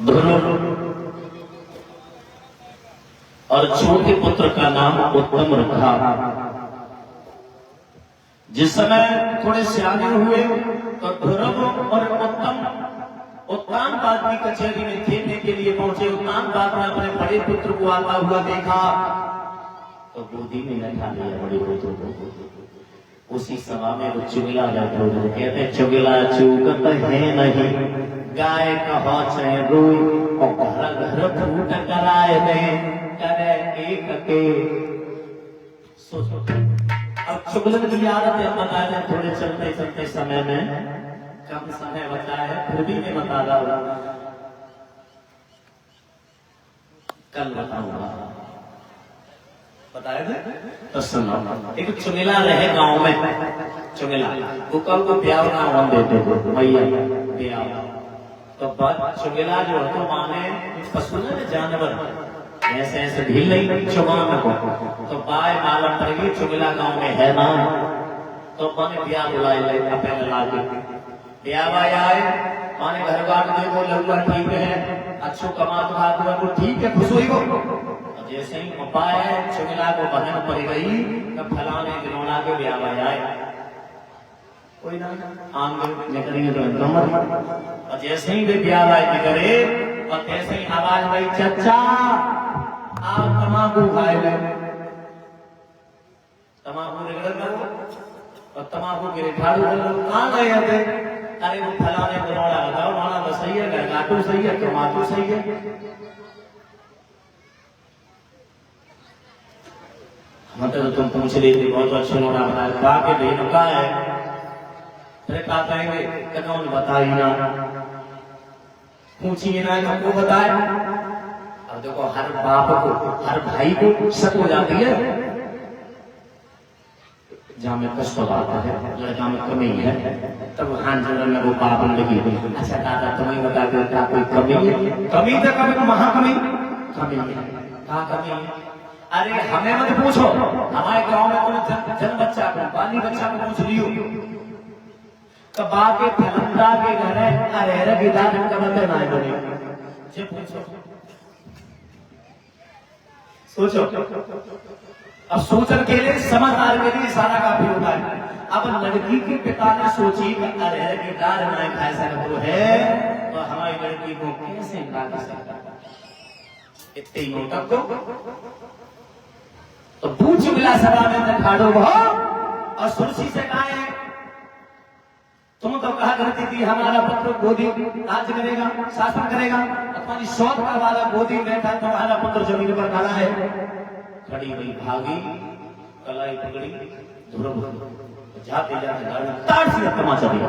ध्रुव और छोटे पुत्र का नाम उत्तम रखा। जिस समय थोड़े सियाने हुए तो ध्रुव और उत्तम उत्तान बात की कचहरी में खेलने के लिए पहुंचे। उत्तान बात ने अपने बड़े पुत्र को आता हुआ देखा तो गोदी में बैठा लिया बड़े पुत्र को। उसी सभा में वो चुगला बैठे हुए कहते चुगला चूकत है नहीं, गाय कहो चाहे रोई और घर घर फूट कराए दे करे एक के। सोचो अब चुगलन की आदत है बता दें थोड़े चलते चलते समय में, कम समय बचा है फिर भी मैं बता रहा हूं, कल बताऊंगा। बताए थे तो सुनो। एक चुगला रहे गांव में, चुगला वो कल को ब्याह ना देते थे मैया ब्याह। तो चुगला जो है तो माने पशु न जानवर ऐसे ऐसे ढील नहीं चुगान को तो बाय मालूम पड़ेगी चुगला गांव में है ना। तो माने ब्याह बुलाए ले अपने लागे ब्याह आए माने घर बार देखो लड़का ठीक है अच्छो कमा तो हाथ हुआ तो ठीक है खुश हुई वो। जैसे ही उपाय चुगला को बहन पड़ गई तब फलाने गिनौना के ब्याह आए कोई ना आंगन निकलेंगे तो एकदम। और जैसे ही वे ब्याह आए निकले और जैसे ही आवाज आई चचा आप तमाकू खाए ले। तमाकू रेगड़ करो और तमाकू के रिठाड़ू करो कहाँ गए थे? अरे वो फलाने गिनौना लगाओ माना तो सही है गरगाटू सही है तमाकू सही है। मतलब तुम पूछ रही थी बहुत अच्छे नोड़ा बताया बाकी बहनों का है फिर कहा कहेंगे कौन बताई ना पूछिए ना हमको बताए। अब देखो हर बाप को हर भाई को शक हो जाती है जहां में कष्ट आता है लड़का में कमी है तब हाथ जोड़ने में वो बाप लगी। अच्छा दादा तुम्हें बता दो क्या कोई कमी है? कमी तो कभी महाकमी कमी है कहा कमी है? अरे हमें मत पूछो हमारे गांव में कोई जन बच्चा को बाली बच्चा को पूछ लियो कबा के फलंदा के घर है अरे रे गिदार का बंदे ना बने जे पूछो सोचो। अब सोचने के लिए समझदार के लिए सारा काफी होता है। अब लड़की के पिता ने सोची अरे रे गिदार ना खाए सकते है तो हमारी लड़की को कैसे ला सकता इतने मोटा को तो पूछ मिला सभा में ठाड़ो और सुरसी से कहा है तुम तो कहा करती थी हमारा पुत्र गोदी राज्य करेगा शासन करेगा तुम्हारी शौक का वाला गोदी बैठा तुम्हारा पुत्र जमीन पर खड़ा है। खड़ी हुई भागी कलाई पकड़ी ध्रुव जाते जाते ताड़ से तमाचा दिया।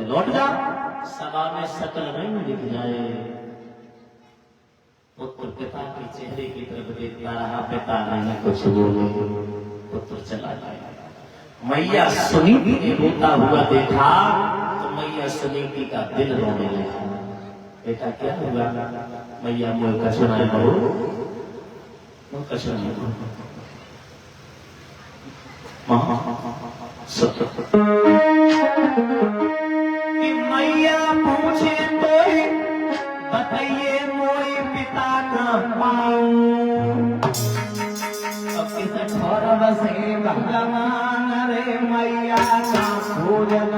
लौट जा सभा में सकल रंग दिख जाए। पुत्र पिता के चेहरे की तरफ देखता रहा पिता नहीं कुछ बोले पुत्र चला जाए। मैया सुनीति ने रोता हुआ देखा तो मैया सुनीति का दिल रोने लगा। बेटा क्या हुआ? मैया मुझे कछुना करो कछुना भगवान रे मैया का भोजन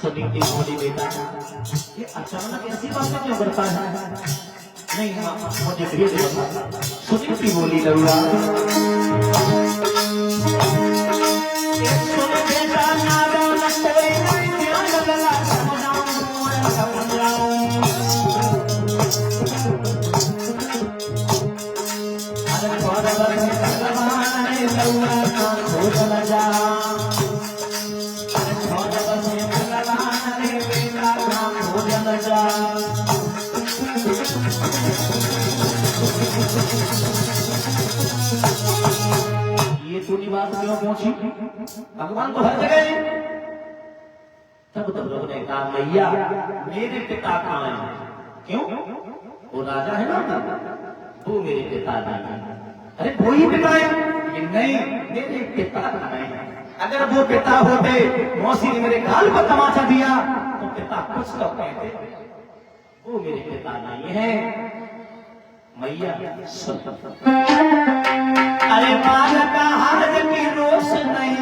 सुनी बोली बेटा ये अचानक ऐसी बात क्यों करता है? नहीं मुझे प्रिय सुनी बोली लड़ुआ ये टूटी बात क्यों पहुंची? भगवान तो हर जगह है। तब लोगों ने कहा मैया मेरे पिता कहाँ हैं? क्यों? वो राजा है ना, वो मेरे पिता नहीं। अरे वो ही पिता है? नहीं, मेरे पिता कहाँ हैं? अगर वो पिता होते, मौसी ने मेरे गाल पर तमाचा दिया तो पिता कुछ तो कहते। वो मेरे पिता नहीं है। मैया अरे बालक हाल की रोश नहीं,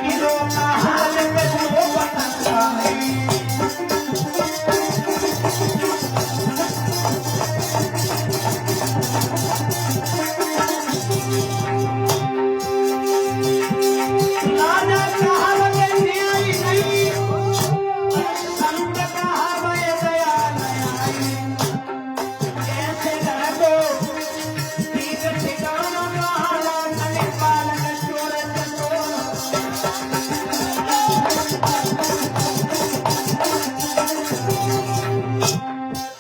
किलो का हाल को बताता है। राजा का हाल में न्याय नहीं, संत का हाल में दया नहीं। ऐसे लड़को ठीक ठिकाना का हाल नहीं, बालक चोर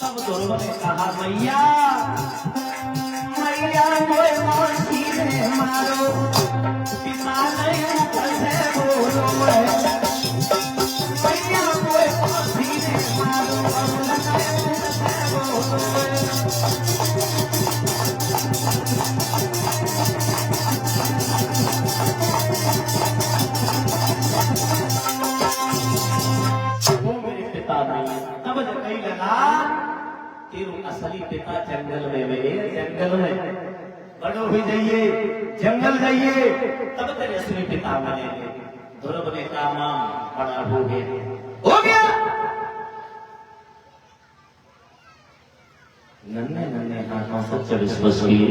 तब दोनों ने कहा मैया मैया कोई मौसी ने मारो, पिता नहीं कैसे बोलो मैया कोई मौसी ने मारो, कैसे बोलो। वो मेरे पिता नहीं। तब जब कहीं लगा तेरू असली पिता जंगल में मिले, जंगल में बड़ो भी जाइए, जंगल जाइए, तब तेरे असली पिता मिलेंगे। ध्रुव ने कहा मां बड़ा हो गया। नन्हे नन्हे हाथों से चढ़ बस गई।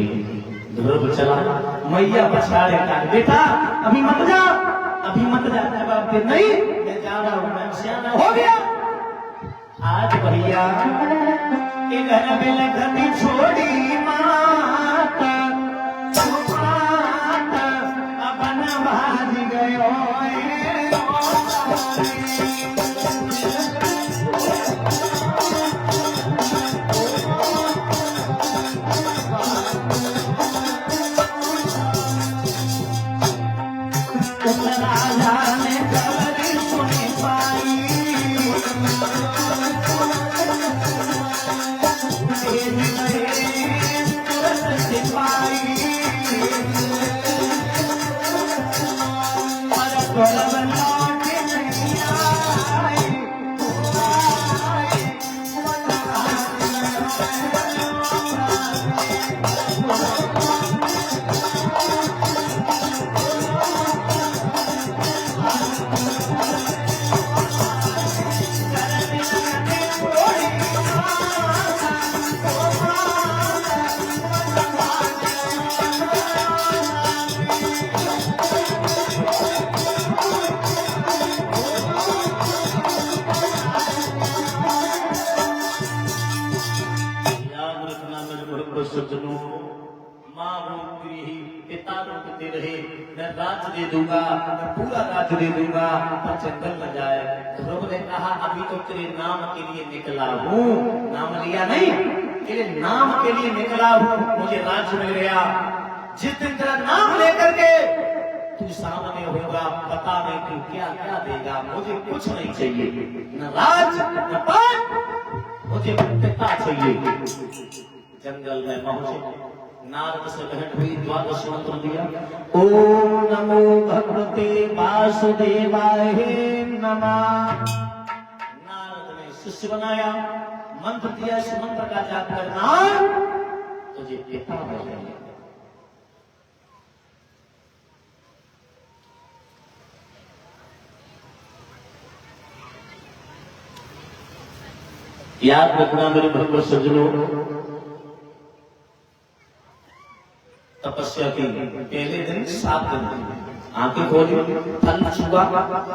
ध्रुव चला, मैया पछाड़े का बेटा अभी मत जा, अभी मत जा। जवाब दे नहीं मैं जा रहा हूं, मैं सियाना हो गया। आज भैया घर में लगनी छोड़ी माता, अपन भाज गयो राजा ने खबर सुनी पाई, राज दे दूंगा, पूरा राज दे दूंगा, पर जंगल न जाए। ध्रुव ने कहा अभी तो तेरे नाम के लिए निकला हूँ, नाम लिया नहीं, तेरे नाम के लिए निकला हूँ, मुझे राज मिल गया। जिस दिन तेरा नाम लेकर के तू सामने होगा, पता नहीं तू क्या क्या देगा। मुझे कुछ नहीं चाहिए, न राज न पान, मुझे पिता चाहिए। जंगल में पहुंचे, नारद से भेंट हुई, द्वादश मंत्र दिया। ओम नमो भगवते वासुदेवाय नमः। नारद ने शिष्य बनाया, मंत्र दिया, इस मंत्र का जाप करना तुझे पिता बनेगा। याद रखना मेरे भगवत सज्जनों, तपस्या की पहले दिन 7 दिन आंखें खोली, फल छुआ,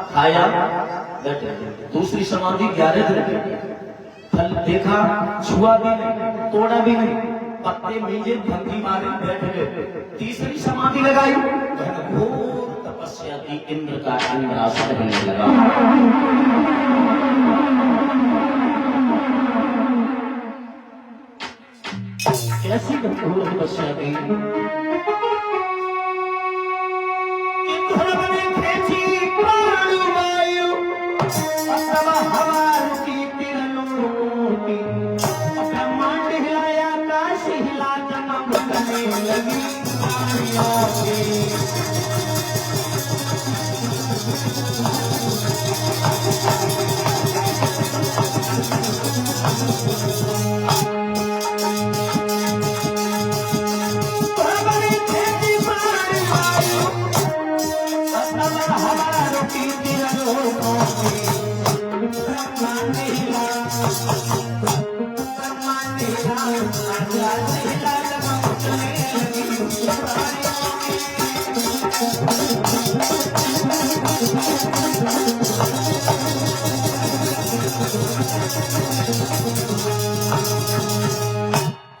खाया, बैठे। दूसरी समाधि 11 दिन, फल देखा, छुआ भी नहीं, तोड़ा भी नहीं, पत्ते मिले, भक्ति मारे, बैठ गए। तीसरी समाधि लगाई, घोर तपस्या की, इंद्र का इंद्रासन बनने लगा। कैसी घोर तपस्या की,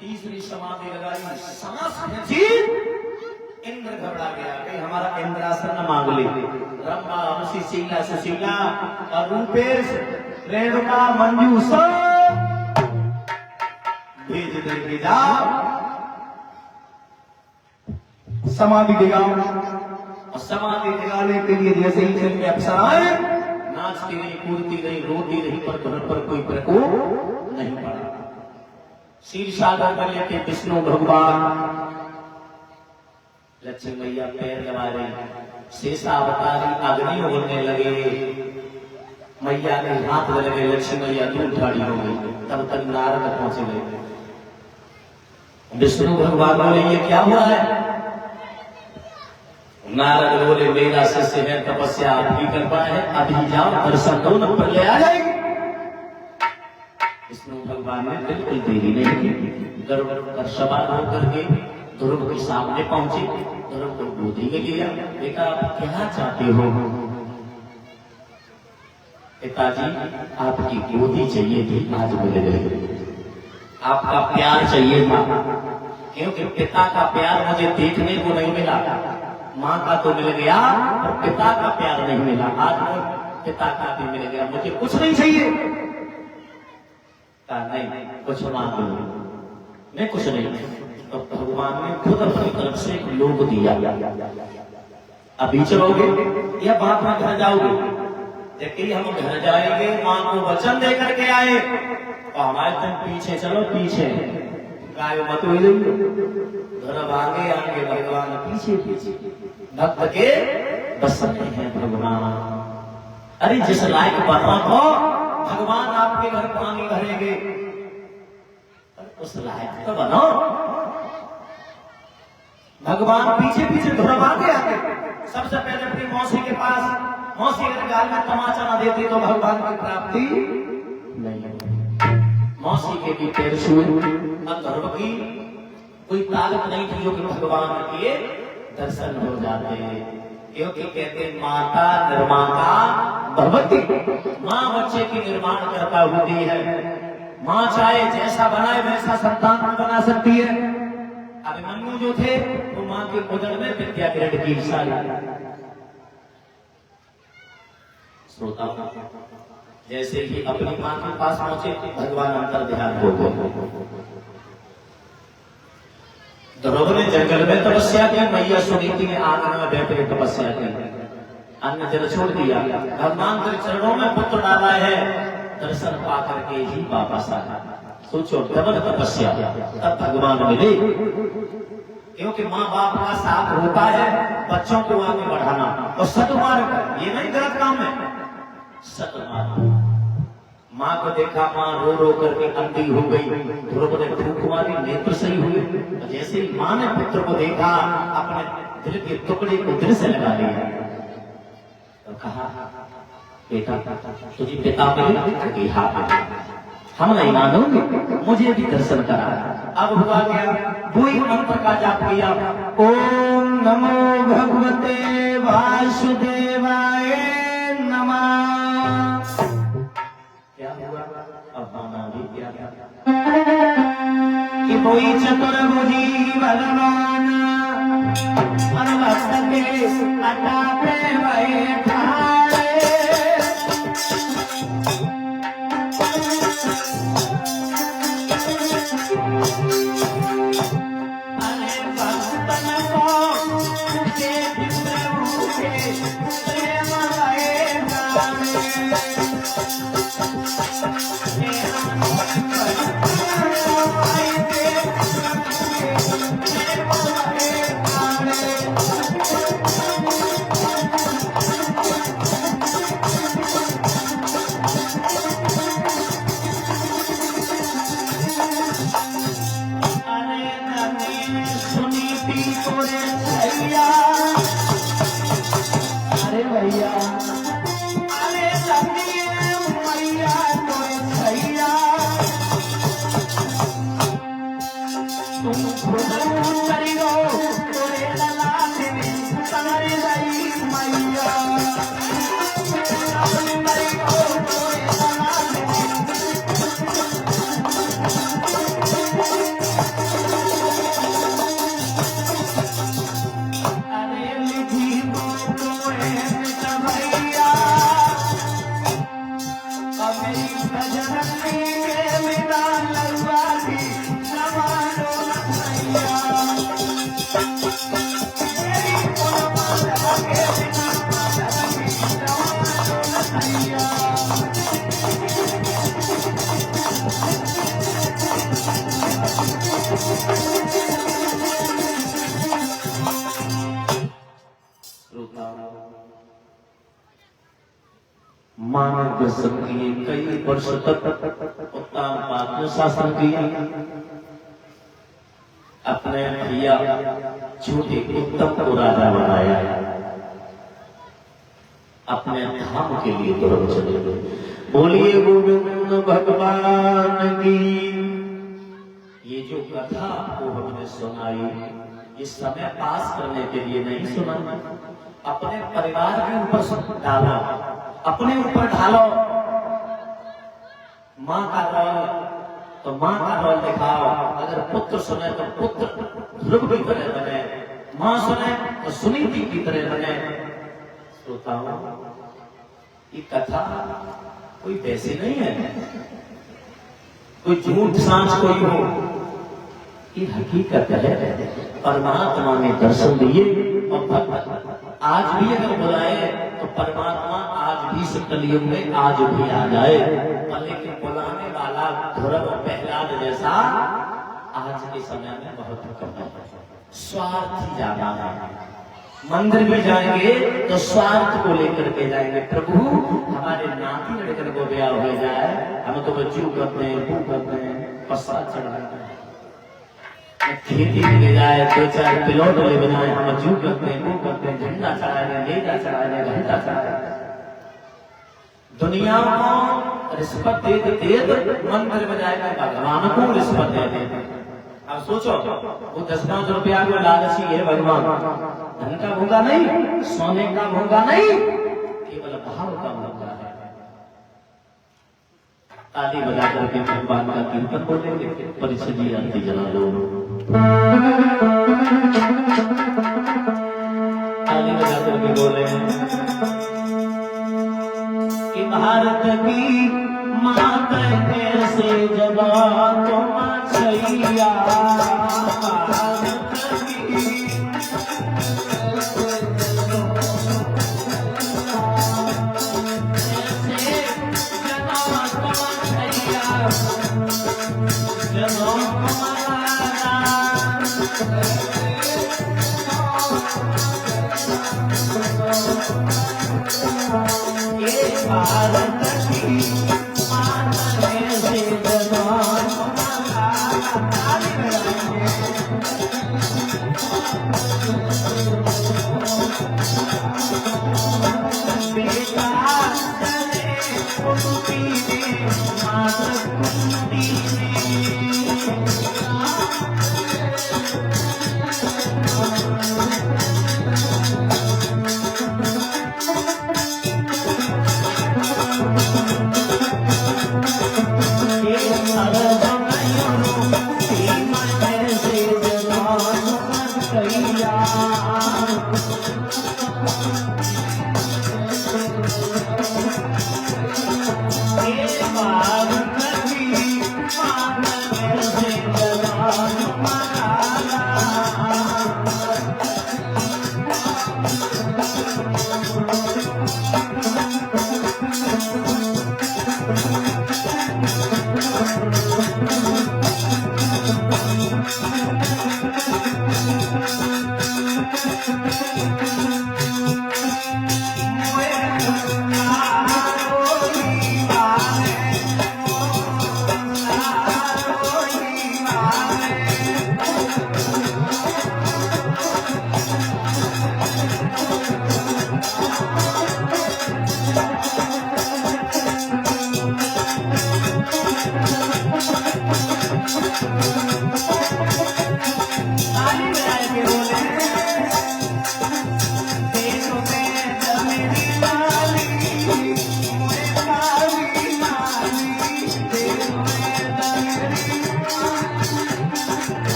तीसरी समाधि लगाई, सांस खींची, इंद्र घबरा गया, कहीं हमारा इंद्रासन न मांग ले। ब्रह्मा ऋषि शीला सुशीला और रूपेश रेणुका मंजू सब भेज देंगे, जा समाधि दिखाओ। और समाधि दिखाने के लिए जैसे ही जल में अप्सराएं नाचती रही, कूदती रही, रोती रही, पर घर पर कोई प्रकोप नहीं पड़ा। शील सागर में लेके विष्णु भगवान, लक्ष्मी मैया पैर दबा रही, शेषावतारी अग्नि उगलने लगे, मैया के हाथ लगे, लक्ष्मी मैया दूर ठाड़ी हो गई। तब तक नारद पहुंचे गए। विष्णु भगवान बोले, ये क्या हुआ है? नारद बोले, मेरा शिष्य है, तपस्या आप भी कर पाए, अभी जाओ, दर्शन दो, नंबर ले आ जाएगी। विष्णु भगवान ने बिल्कुल देरी नहीं की, गरुड़ पर सवार होकर के ध्रुव के सामने पहुंचे, ध्रुव को गोदी में लिया। बेटा आप क्या चाहते हो? पिताजी आपकी गोदी चाहिए थी, आज मिल गई। आपका प्यार चाहिए था, क्योंकि पिता का प्यार मुझे देखने को नहीं मिला। माँ का तो मिल गया, और पिता का प्यार नहीं मिला। आज मुझे पिता का भी मिल गया, मुझे कुछ नहीं चाहिए। कहा नहीं, कुछ मांग लो। मैं कुछ नहीं। तो भगवान ने खुद अपनी तरफ से एक लोग दिया। अभी चलोगे या बाद में घर जाओगे? जबकि हम घर जाएंगे, माँ को वचन दे करके आए, तो हमारे तुम पीछे चलो, पीछे गाय मत हो, घर आगे आगे, भगवान पीछे पीछे। भक्त के बस में है भगवान। अरे जिस लायक बनना हो, भगवान आपके घर पानी भरेंगे, उस लायक तो बनो। भगवान पीछे पीछे धुरवा के आते। सबसे पहले अपनी मौसी के पास, मौसी अगर गाल में तमाचा न देती तो भगवान की प्राप्ति नहीं। मौसी के भी पैर छुए, ध्रुव की कोई ताकत नहीं थी जो कि भगवान के दर्शन हो जाते, क्योंकि कहते माता निर्माता भगवती, माँ बच्चे की निर्माण करता होती है। माँ चाहे जैसा बनाए वैसा संतान बना सकती है। अभिमन्यु जो थे वो माँ के उदर में विद्या ग्रहण की श्रोता, जैसे ही अपनी माँ के पास पहुंचे भगवान अंतर ध्यान हो गए। ध्रुव ने जंगल में तपस्या की, मैया सुनीति ने आंगन में बैठ कर तपस्या की, अन्न जल छोड़ दिया। भगवान के चरणों में पुत्र डाला है, दर्शन पा करके ही वापस आया। सोचो डबल तपस्या, तब भगवान मिले। क्योंकि माँ बाप का साथ होता है बच्चों को आगे बढ़ाना और सदमार्ग, ये नहीं गलत काम है, सदमार्ग। माँ को देखा, माँ रो रो करके अंधी हो गई, ध्रुव ने फूंक मारी, नेत्र सही हुए। जैसे ही माँ ने पुत्र को देखा, अपने दिल के टुकड़े को दिल से लगा लिया तो कहा, बेटा तुझे पिता मिले, हम नहीं मानोगे, मुझे भी दर्शन करा। अब हुआ क्या, वही मंत्र का जाप किया, ओम नमो भगवते वासुदेवाय नमः। क्या हुआ, अब माना भी क्या कि कोई चतुर्भुजी भगवान पर्वत के अटा पे बैठा मानव दर्शन किए, कई वर्ष तक उत्तम शासन किया, अपने भैया छोटे उत्तम को राजा बनाया, अपने धाम के लिए तुरंत चले गए। बोलिए गोविंद भगवान की। ये जो कथा को हमने सुनाई, इस समय पास करने के लिए नहीं सुना, अपने परिवार के ऊपर डालो, अपने ऊपर ढालो। माँ का रोल तो माँ का रोल दिखाओ, अगर पुत्र सुने तो पुत्र ध्रुव की तरह बने, माँ सुने तो सुनीति की तरह बने। श्रोताओं, ये कथा कोई वैसे नहीं है, कोई झूठ सांच कोई हो, ये हकीकत है। परमात्मा ने दर्शन दिए और आज भी अगर बुलाए तो परमात्मा आज भी इस कलयुग में आज भी आ जाए, लेकिन बुलाने वाला ध्रुव प्रहलाद जैसा आज के समय में बहुत कम है। स्वार्थ ज्यादा है। मंदिर में जाएंगे तो स्वार्थ को लेकर के जाएंगे, प्रभु हमारे नाती लड़कर को ब्याह हो जाए, हम तो बच्चों करते हैं, भू करते हैं, प्रसाद चढ़ाते हैं, खेती ले जाए, 2-4 पिलौट ले बनाए, हम जू करते हैं, वो करते हैं, झंडा चढ़ाए, नेता चढ़ाए, घंटा चढ़ाए। दुनिया को रिश्वत दे मंदिर में जाएगा, भगवान को रिश्वत दे देते। अब सोचो, वो 10-5 रुपया को लालची है भगवान, धन का भोगा नहीं, सोने का भोगा नहीं, केवल भाव का भोगा है। ताली बजा करके भगवान का कीर्तन बोलेंगे, परिचय आरती जला दो। ताली बजा करके बोले कि भारत की मात कैसे जगा तुम छैया, भारत की